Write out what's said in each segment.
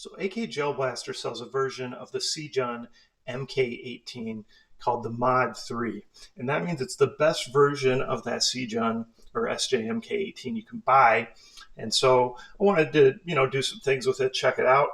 So AK Gel Blaster sells a version of the SIJUN MK18 called the Mod 3. And that means it's the best version of that SIJUN or SJMK18 you can buy. And so I wanted to, do some things with it, check it out.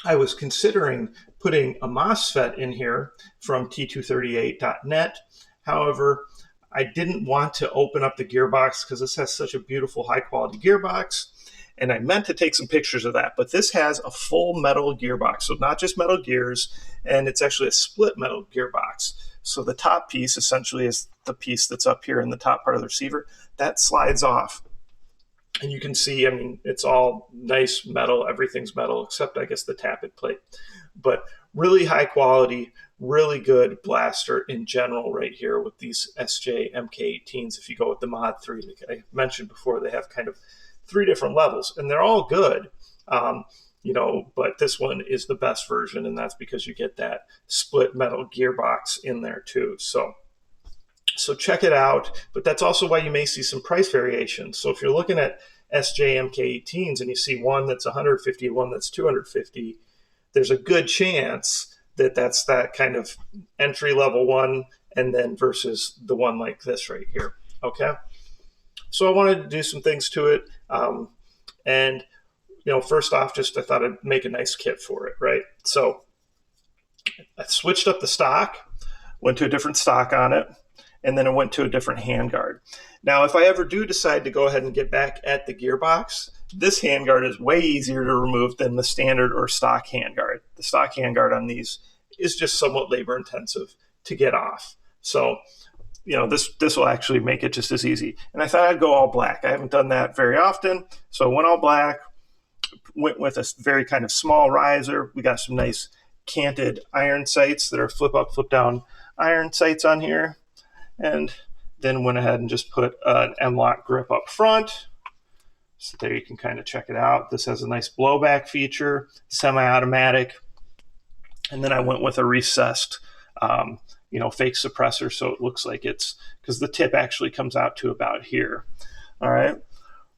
I was considering putting a MOSFET in here from T238.net. However, I didn't want to open up the gearbox because this has such a beautiful high quality gearbox. And I meant to take some pictures of that, but this has a full metal gearbox. So not just metal gears, and it's actually a split metal gearbox. So the top piece essentially is the piece that's up here in the top part of the receiver. That slides off. And you can see, it's all nice metal. Everything's metal, except I guess the tappet plate. But really high quality, really good blaster in general right here with these SJ MK18s. If you go with the Mod 3, like I mentioned before, they have kind of 3 different levels, and they're all good, but this one is the best version, and that's because you get that split metal gearbox in there too. So check it out, but that's also why you may see some price variations. So if you're looking at SJMK18s and you see one that's 150, one that's 250, there's a good chance that that's that kind of entry level one, and then versus the one like this right here, okay? So I wanted to do some things to it. First off, I thought I'd make a nice kit for it, right? So I switched up the stock, went to a different stock on it, and then I went to a different handguard. Now, if I ever do decide to go ahead and get back at the gearbox, this handguard is way easier to remove than the standard or stock handguard. The stock handguard on these is just somewhat labor intensive to get off. So this will actually make it just as easy. And I thought I'd go all black. I haven't done that very often. So I went all black, went with a very kind of small riser. We got some nice canted iron sights that are flip up, flip down iron sights on here. And then went ahead and just put an M-lock grip up front. So there you can kind of check it out. This has a nice blowback feature, semi-automatic. And then I went with a recessed fake suppressor, so it looks like it's, because the tip actually comes out to about here. All right.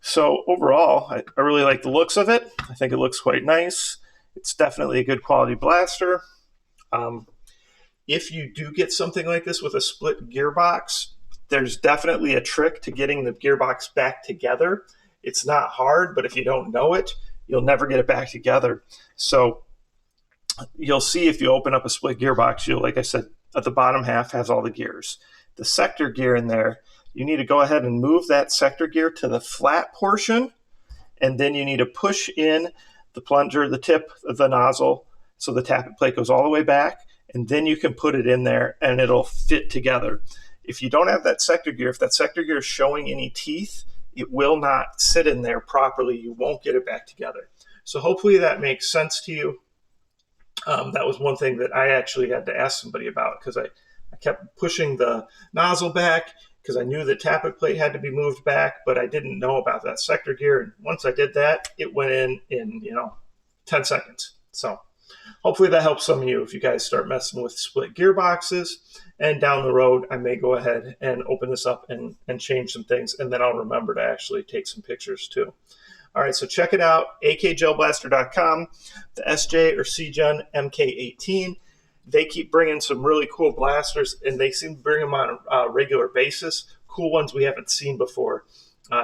So overall, I really like the looks of it. I think it looks quite nice. It's definitely a good quality blaster. If you do get something like this with a split gearbox, there's definitely a trick to getting the gearbox back together. It's not hard, but if you don't know it, you'll never get it back together. So you'll see if you open up a split gearbox, like I said, at the bottom half has all the gears. The sector gear in there, you need to go ahead and move that sector gear to the flat portion, and then you need to push in the plunger, the tip of the nozzle, so the tappet plate goes all the way back, and then you can put it in there and it'll fit together. If you don't have that sector gear, if that sector gear is showing any teeth, it will not sit in there properly. You won't get it back together. So hopefully that makes sense to you. That was one thing that I actually had to ask somebody about, because I kept pushing the nozzle back because I knew the tappet plate had to be moved back, but I didn't know about that sector gear. And once I did that, it went in 10 seconds. So hopefully that helps some of you if you guys start messing with split gearboxes. And down the road, I may go ahead and open this up and change some things, and then I'll remember to actually take some pictures too. All right, so check it out, AKGELBLASTER.com, the SJ or SIJUN MK18. They keep bringing some really cool blasters, and they seem to bring them on a regular basis, cool ones we haven't seen before.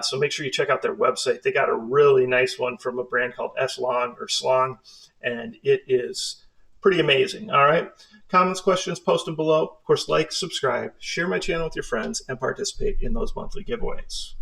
So make sure you check out their website. They got a really nice one from a brand called S-Long or Slong, and it is pretty amazing. All right, comments, questions, post them below. Of course, like, subscribe, share my channel with your friends, and participate in those monthly giveaways.